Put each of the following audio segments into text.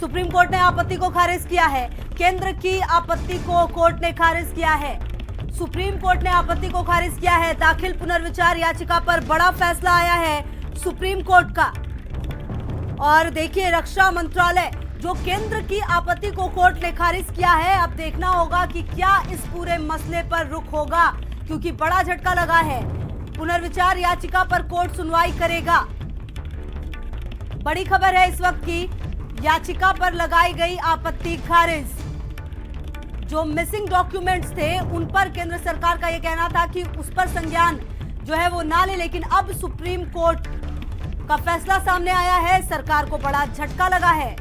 Supreme court ने आपत्ति को खारिज किया है। केंद्र की आपत्ति को कोर्ट ने खारिज किया है। सुप्रीम कोर्ट ने आपत्ति को खारिज किया है। दाखिल पुनर्विचार याचिका पर बड़ा फैसला आया है सुप्रीम कोर्ट का। और देखिए, रक्षा मंत्रालय जो केंद्र की आपत्ति को कोर्ट ने खारिज किया है, अब देखना होगा कि क्या इस पूरे मसले पर रुख होगा, क्योंकि बड़ा झटका लगा है। पुनर्विचार याचिका पर कोर्ट सुनवाई करेगा। बड़ी खबर है इस वक्त की, याचिका पर लगाई गई आपत्ति खारिज। जो मिसिंग डॉक्यूमेंट्स थे उन पर केंद्र सरकार का यह कहना था कि उस पर संज्ञान जो है वो ना ले, लेकिन अब सुप्रीम कोर्ट का फैसला सामने आया है। सरकार को बड़ा झटका लगा है।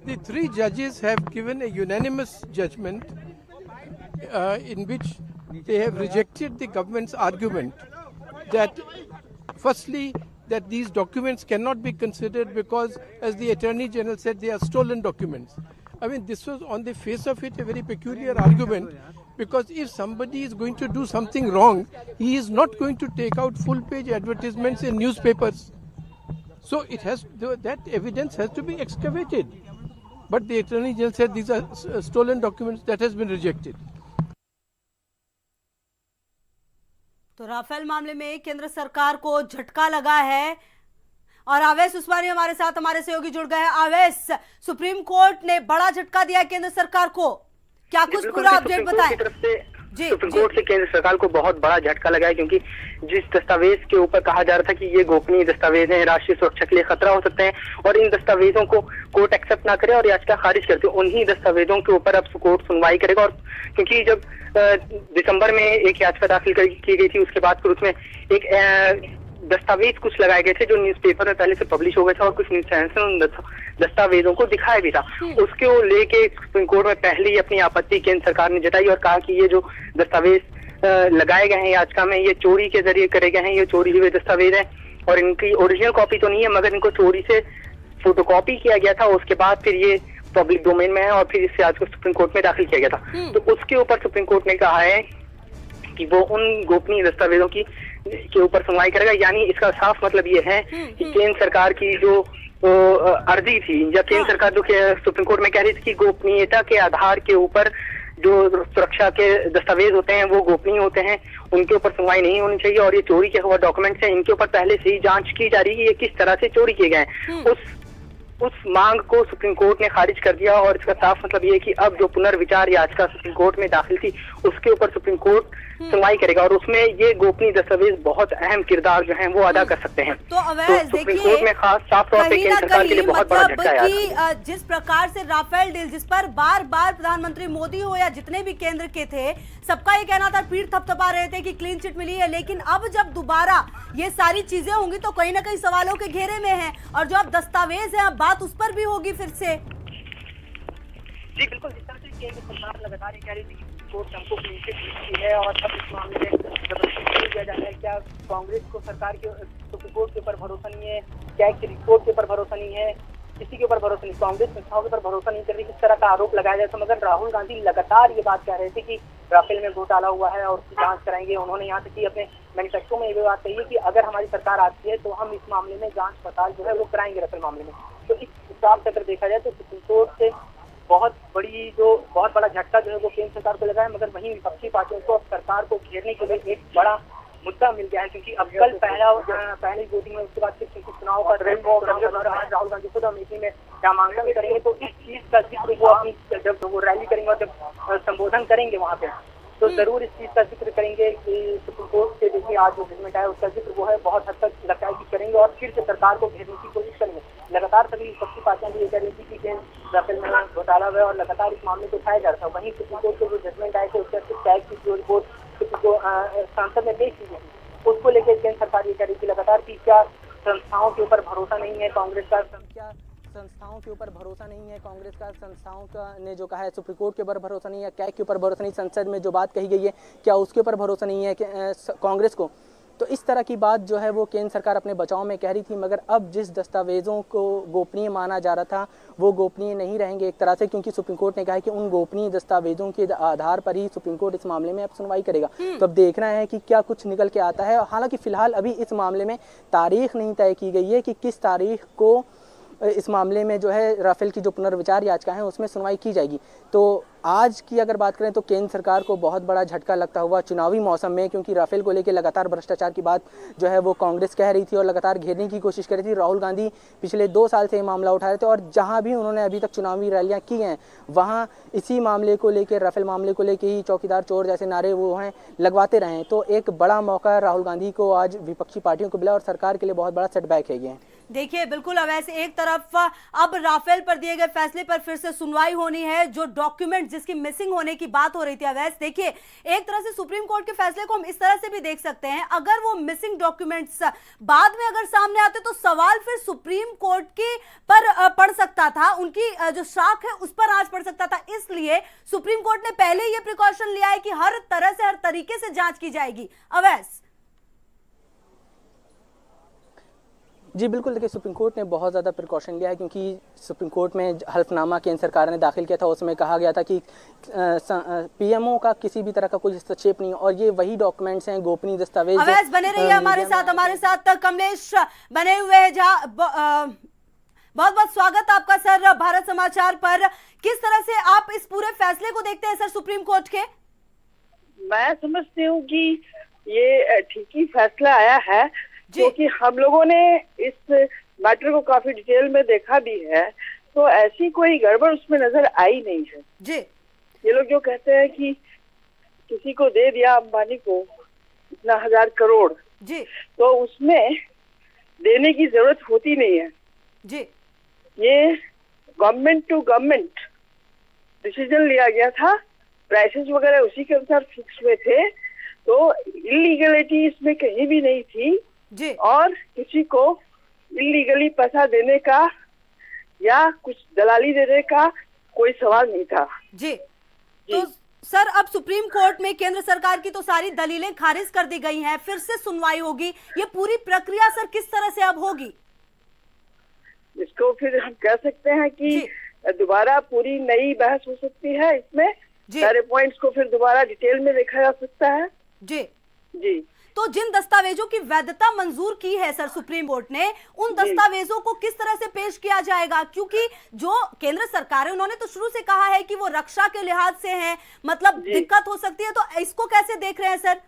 The three judges have given a unanimous judgment in which they have rejected the government's argument that, firstly, that these documents cannot be considered because, as the Attorney General said, they are stolen documents. I mean, this was on the face of it a very peculiar argument, because if somebody is going to do something wrong, he is not going to take out full-page advertisements in newspapers. So it has that evidence has to be excavated. But the Attorney General said these are stolen documents. That has been rejected. तो Rafale मामले में केंद्र सरकार को झटका लगा है। और आवेश उस्मानी हमारे साथ, हमारे सहयोगी जुड़ गए हैं। आवेश, सुप्रीम कोर्ट ने बड़ा झटका दिया केंद्र सरकार को, क्या कुछ पूरा अपडेट बताएं? सुप्रीम कोर्ट से केंद्र सरकार को बहुत बड़ा झटका लगा है, क्योंकि जिस दस्तावेज के ऊपर कहा जा रहा था कि ये गोपनीय दस्तावेज हैं, राष्ट्रीय सुरक्षा के लिए खतरा हो सकते हैं और इन दस्तावेजों को कोर्ट एक्सेप्ट ना करे और याचिका खारिज करते, उन्हीं दस्तावेजों के ऊपर अब कोर्ट सुनवाई करेगा। और क्योंकि जब दिसंबर में एक याचिका दाखिल की गई थी, उसके बाद फिर उसमें एक दस्तावेज कुछ लगाए गए थे जो न्यूज़पेपर में पहले से पब्लिश हो गए थे और कुछ न्यूज चैनल्स ने उन दस्तावेजों को दिखाया भी था। उसके लेके सुप्रीम कोर्ट में पहले ही अपनी आपत्ति केंद्र सरकार ने जताई और कहा कि ये जो दस्तावेज लगाए गए हैं याचिका में, ये चोरी के जरिए करे गए हैं, ये चोरी हुए दस्तावेज हैं और इनकी ओरिजिनल कॉपी तो नहीं है, मगर इनको चोरी से फोटोकॉपी किया गया था। उसके बाद फिर ये पब्लिक डोमेन में है और फिर इससे आज को सुप्रीम कोर्ट में दाखिल किया गया था। तो उसके ऊपर सुप्रीम कोर्ट ने कहा है कि वो उन गोपनीय दस्तावेजों के ऊपर सुनवाई करेगा। यानी इसका साफ मतलब ये है कि केंद्र सरकार की जो अर्जी थी, या केंद्र सरकार जो सुप्रीम कोर्ट में कह रही थी कि गोपनीयता के आधार के ऊपर जो सुरक्षा के दस्तावेज होते हैं वो गोपनीय होते हैं, उनके ऊपर सुनवाई नहीं होनी चाहिए। और ये चोरी के हुआ डॉक्यूमेंट्स हैं, इनके ऊपर पहले से ही जांच की जा रही है, ये किस तरह से चोरी किए गए हैं। उस मांग को सुप्रीम कोर्ट ने खारिज कर दिया। और इसका साफ मतलब ये है कि अब जो पुनर्विचार याचिका सुप्रीम कोर्ट में दाखिल थी, उसके ऊपर सुप्रीम कोर्ट सुनवाई करेगा और उसमें ये गोपनीय दस्तावेज बहुत अहम किरदार जो है वो अदा कर सकते हैं। तो सुप्रीम कोर्ट में खास साफ तौर पे केंद्र सरकार के लिए बहुत बड़ा झटका है। जिस प्रकार से राफेल डील, जिस पर बार बार प्रधानमंत्री मोदी हो या जितने भी केंद्र के थे, सबका ये कहना था, पीठ थपथपा रहे थे कि क्लीन चिट मिली है, लेकिन अब जब दोबारा ये सारी चीजें होंगी तो कहीं ना कहीं सवालों के घेरे में है। और जो अब दस्तावेज है, अब बात उस पर भी होगी फिर से। जी बिल्कुल, जिस तरह से केंद्र सरकार लगातार ये कह रही थी कि कोर्ट हमको क्लीन चिट मिली है और अब इस मामले में जबरदस्ती किया जा रहा है। क्या कांग्रेस को सरकार के सुप्रीम कोर्ट के ऊपर भरोसा नहीं है? क्या एक रिपोर्ट के ऊपर भरोसा नहीं है? किसी के ऊपर भरोसा नहीं, कांग्रेस संस्थाओं के ऊपर भरोसा नहीं कर रही, किस तरह का आरोप लगाया जाए। तो मगर राहुल गांधी लगातार ये बात कह रहे थे कि राफेल में घोटाला हुआ है और उसकी जांच कराएंगे। उन्होंने यहाँ तक कि अपने मैनिफेस्टो में ये बात कही है कि अगर हमारी सरकार आती है तो हम इस मामले में जांच पड़ताल जो है वो कराएंगे राफेल मामले में। तो इस हिसाब से अगर देखा जाए तो सुप्रीम कोर्ट से बहुत बड़ा झटका जो है वो केंद्र सरकार को लगा है। मगर वहीं विपक्षी पार्टियों को सरकार को घेरने के लिए एक बड़ा मुद्दा मिल गया है, क्योंकि अब कल पहली वोटिंग में, उसके बाद फिर चुनाव का राहुल गांधी खुद अमेठी में नामांकन करेंगे। तो इस चीज का जिक्र वो अपनी जब वो रैली करेंगे और जब संबोधन करेंगे वहाँ पे, तो जरूर इस चीज का जिक्र करेंगे कि सुप्रीम कोर्ट से देखिए आज जो जजमेंट आया उसका जिक्र वो है बहुत हद तक लगता है कि करेंगे और फिर से सरकार को घेरने की कोशिश करेंगे। लगातार सभी विपक्षी पार्टियां भी ये कह रही थी कि राफेल में घोटाला हुआ और लगातार इस मामले को उठाया जा रहा था। वहीं सुप्रीम कोर्ट के जो जजमेंट आए थे उसके टैग की जो रिपोर्ट जो सांसद ने पेश की गई, उसको लेकर केंद्र सरकार ये कह रही थी लगातार कि क्या संस्थाओं के ऊपर भरोसा नहीं है कांग्रेस का, क्या संस्थाओं के ऊपर भरोसा नहीं है कांग्रेस का, संस्थाओं का ने जो कहा है सुप्रीम कोर्ट के ऊपर भरोसा नहीं है, कैग के ऊपर भरोसा नहीं, संसद में जो बात कही गई है क्या उसके ऊपर भरोसा नहीं है कांग्रेस को। तो तो इस तरह की बात जो है वो केंद्र सरकार अपने बचाव में कह रही थी, मगर अब जिस दस्तावेज़ों को गोपनीय माना जा रहा था वो गोपनीय नहीं रहेंगे एक तरह से, क्योंकि सुप्रीम कोर्ट ने कहा है कि उन गोपनीय दस्तावेज़ों के आधार पर ही सुप्रीम कोर्ट इस मामले में अब सुनवाई करेगा। तो अब देखना है कि क्या कुछ निकल के आता है। हालांकि फिलहाल अभी इस मामले में तारीख नहीं तय की गई है कि किस तारीख को इस मामले में जो है राफेल की जो पुनर्विचार याचिका है उसमें सुनवाई की जाएगी। तो आज की अगर बात करें तो केंद्र सरकार को बहुत बड़ा झटका लगता हुआ चुनावी मौसम में, क्योंकि राफेल को लेकर लगातार भ्रष्टाचार की बात जो है वो कांग्रेस कह रही थी और लगातार घेरने की कोशिश कर रही थी। राहुल गांधी पिछले 2 साल से ये मामला उठा रहे थे और जहां भी उन्होंने अभी तक चुनावी रैलियां की हैं वहां इसी मामले को लेकर, राफेल मामले को लेकर ही चौकीदार चोर जैसे नारे वो हैं लगवाते रहे। तो एक बड़ा मौका राहुल गांधी को आज विपक्षी पार्टियों को मिला और सरकार के लिए बहुत बड़ा सेटबैक है ये। देखिए बिल्कुल अवैस, एक तरफ अब राफेल पर दिए गए फैसले पर फिर से सुनवाई होनी है, जो डॉक्यूमेंट जिसकी मिसिंग होने की बात हो रही थी अवैस, देखिए एक तरह से सुप्रीम कोर्ट के फैसले को हम इस तरह से भी देख सकते हैं, अगर वो मिसिंग डॉक्यूमेंट्स बाद में अगर सामने आते तो सवाल फिर सुप्रीम कोर्ट के पर पड़ सकता था, उनकी जो शाख है उस पर आज पड़ सकता था। इसलिए सुप्रीम कोर्ट ने पहले ये प्रिकॉशन लिया है कि हर तरह से, हर तरीके से जांच की जाएगी। अवैस जी बिल्कुल, देखिए सुप्रीम कोर्ट ने बहुत ज़्यादा प्रिकॉशन लिया है, क्योंकि सुप्रीम कोर्ट में हल्फनामा केंद्र सरकार ने दाखिल किया था उसमें कहा गया था कि पीएमओ का किसी भी तरह का कोई हस्तक्षेप नहीं, और ये वही डॉक्यूमेंट्स हैं, गोपनीय दस्तावेज। अवैस बने रहिए हमारे साथ कमलेश बने हुए हैं, जहां बहुत बहुत स्वागत आपका सर भारत समाचार पर। किस तरह से आप इस पूरे फैसले को देखते हैं सर सुप्रीम कोर्ट के? मैं समझती हूँ कि ये ठीक ही फैसला आया है, क्योंकि हम लोगों ने इस मैटर को काफी डिटेल में देखा भी है, तो ऐसी कोई गड़बड़ उसमें नजर आई नहीं है जी। ये लोग जो कहते हैं कि किसी को दे दिया अंबानी को इतना 1000 करोड़ जी, तो उसमें देने की जरूरत होती नहीं है जी। ये गवर्नमेंट टू गवर्नमेंट डिसीजन लिया गया था, प्राइसेस वगैरह उसी के अनुसार फिक्स हुए थे, तो इलीगलिटी इसमें कहीं भी नहीं थी जी। और किसी को इलीगली पैसा देने का या कुछ दलाली देने का कोई सवाल नहीं था जी। तो सर अब सुप्रीम कोर्ट में केंद्र सरकार की तो सारी दलीलें खारिज कर दी गई हैं, फिर से सुनवाई होगी, ये पूरी प्रक्रिया सर किस तरह से अब होगी? इसको फिर हम कह सकते हैं कि दोबारा पूरी नई बहस हो सकती है, इसमें सारे पॉइंट्स को फिर दोबारा डिटेल में देखा जा सकता है जी जी। तो जिन दस्तावेजों की वैधता मंजूर की है सर सुप्रीम कोर्ट ने, उन दस्तावेजों को किस तरह से पेश किया जाएगा? क्योंकि जो केंद्र सरकार है उन्होंने तो शुरू से कहा है कि वो रक्षा के लिहाज से है, मतलब दिक्कत हो सकती है, तो इसको कैसे देख रहे हैं सर?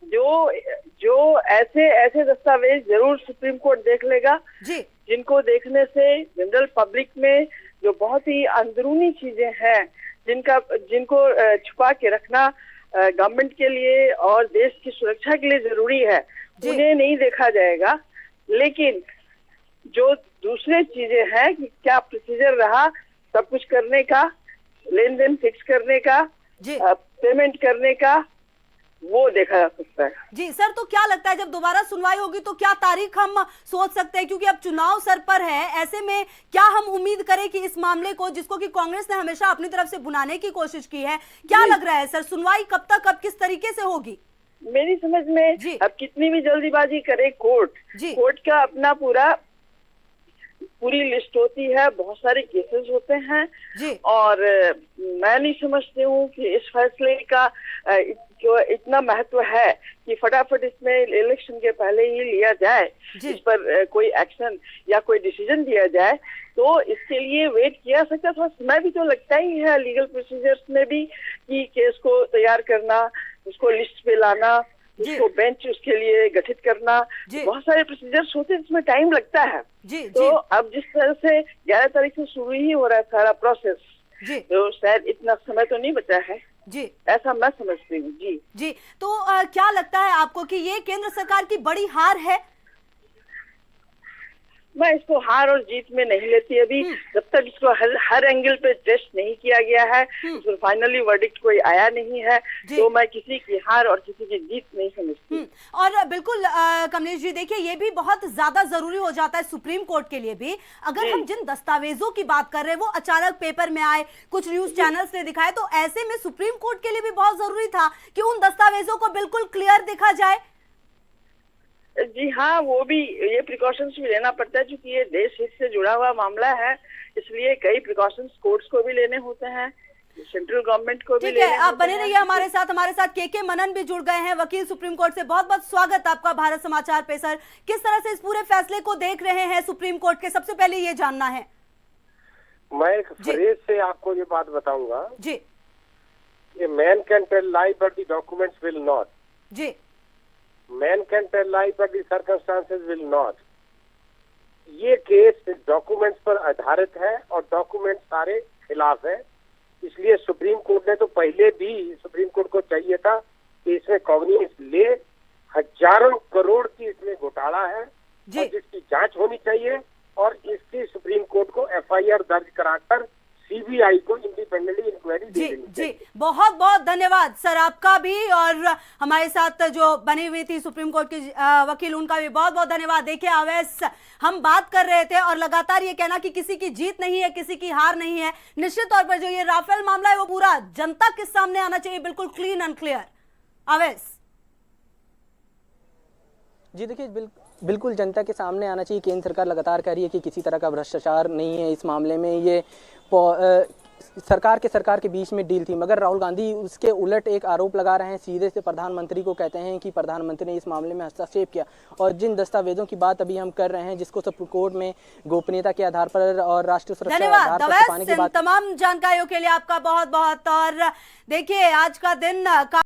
जो ऐसे दस्तावेज जरूर सुप्रीम कोर्ट देख लेगा जी, जिनको देखने से जनरल पब्लिक में जो बहुत ही अंदरूनी चीजें हैं जिनको छुपा के रखना गवर्नमेंट के लिए और देश की सुरक्षा के लिए जरूरी है, उन्हें नहीं देखा जाएगा। लेकिन जो दूसरे चीजें हैं कि क्या प्रोसीजर रहा सब कुछ करने का, लेन देन फिक्स करने का, पेमेंट करने का, वो देखा जा सकता है जी। सर तो क्या लगता है जब दोबारा सुनवाई होगी तो क्या तारीख हम सोच सकते हैं, क्योंकि अब चुनाव सर पर है, ऐसे में क्या हम उम्मीद करें कि इस मामले को, जिसको कि कांग्रेस ने हमेशा अपनी तरफ से बुनाने की कोशिश की है, क्या लग रहा है सर सुनवाई कब तक, अब किस तरीके से होगी? मेरी समझ में अब कितनी भी जल्दीबाजी करे कोर्ट का अपना पूरी लिस्ट होती है, बहुत सारे केसेस होते हैं और मैं नहीं समझती हूँ कि इस फैसले का जो इतना महत्व है कि फटाफट इसमें इलेक्शन के पहले ही लिया जाए, इस पर कोई एक्शन या कोई डिसीजन दिया जाए, तो इसके लिए वेट किया सकता था। समय भी तो लगता ही है लीगल प्रोसीजर्स में भी कि केस को तैयार करना, उसको लिस्ट पे लाना, उसको बेंच उसके लिए गठित करना, बहुत सारे प्रोसीजर्स होते हैं, इसमें टाइम लगता है। तो अब जिस तरह से 11 तारीख से शुरू ही हो रहा है सारा प्रोसेस, तो शायद इतना समय तो नहीं बचा है जी, ऐसा मैं समझती हूँ जी। तो क्या लगता है आपको कि ये केंद्र सरकार की बड़ी हार है? मैं इसको हार और जीत में नहीं लेती अभी, जब तक इसको हर एंगल पे टेस्ट नहीं किया गया है, इसको फाइनली वर्डिक्ट कोई आया नहीं है, तो मैं किसी की हार और किसी की जीत नहीं समझती। और बिल्कुल कमलेश जी, देखिए ये भी बहुत ज्यादा जरूरी हो जाता है सुप्रीम कोर्ट के लिए भी। अगर हम जिन दस्तावेजों की बात कर रहे हैं वो अचानक पेपर में आए, कुछ न्यूज चैनल्स ने दिखाए, तो ऐसे में सुप्रीम कोर्ट के लिए भी बहुत जरूरी था कि उन दस्तावेजों को बिल्कुल क्लियर दिखा जाए। जी हाँ, वो भी ये प्रिकॉशंस भी लेना पड़ता है क्योंकि ये देश हित से जुड़ा हुआ मामला है, इसलिए कई प्रिकॉशंस कोर्ट्स को भी लेने होते हैं, सेंट्रल गवर्नमेंट को भी लेने होते हैं। आप बने रहिए हमारे साथ के मनन भी जुड़ गए हैं, वकील सुप्रीम कोर्ट से। बहुत बहुत स्वागत आपका भारत समाचार पे। सर, किस तरह से इस पूरे फैसले को देख रहे हैं सुप्रीम कोर्ट के, सबसे पहले ये जानना है। मैं एक फ्रेज से आपको ये बात बताऊंगा जी, ये man can tell lie but the documents will not. जी, man can tell lie but the circumstances will not. ये केस डॉक्यूमेंट्स पर आधारित है और डॉक्यूमेंट सारे खिलाफ है, इसलिए सुप्रीम कोर्ट ने तो पहले भी, सुप्रीम कोर्ट को चाहिए था कि इसमें कॉग्निजेंस ले। हजारों करोड़ की इसमें घोटाला है और जिसकी जांच होनी चाहिए और इसकी सुप्रीम कोर्ट को एफआईआर दर्ज कराकर सीबीआई को इंडिपेंडेंटली इंक्वायरी दे देनी चाहिए। जी, बहुत बहुत धन्यवाद सर आपका भी, और हमारे साथ जो बनी हुई थी सुप्रीम कोर्ट की वकील, उनका भी बहुत बहुत धन्यवाद। देखिए अवैस, हम बात कर रहे थे और लगातार ये कहना कि किसी की जीत नहीं है, किसी की हार नहीं है। निश्चित तौर पर जो ये राफेल मामला है वो पूरा जनता के सामने आना चाहिए, बिल्कुल क्लीन एंड क्लियर। अवैस जी, देखिए बिल्कुल जनता के सामने आना चाहिए। केंद्र सरकार लगातार कह रही है कि किसी तरह का भ्रष्टाचार नहीं है इस मामले में, ये सरकार के बीच में डील थी, मगर राहुल गांधी उसके उलट एक आरोप लगा रहे हैं, सीधे से प्रधानमंत्री को कहते हैं कि प्रधानमंत्री ने इस मामले में हस्तक्षेप किया। और जिन दस्तावेजों की बात अभी हम कर रहे हैं, जिसको सुप्रीम कोर्ट में गोपनीयता के आधार पर और राष्ट्रीय सुरक्षा के आधार पर छुपाने की बात, तमाम जानकारियों के लिए आपका बहुत बहुत। और देखिए आज का दिन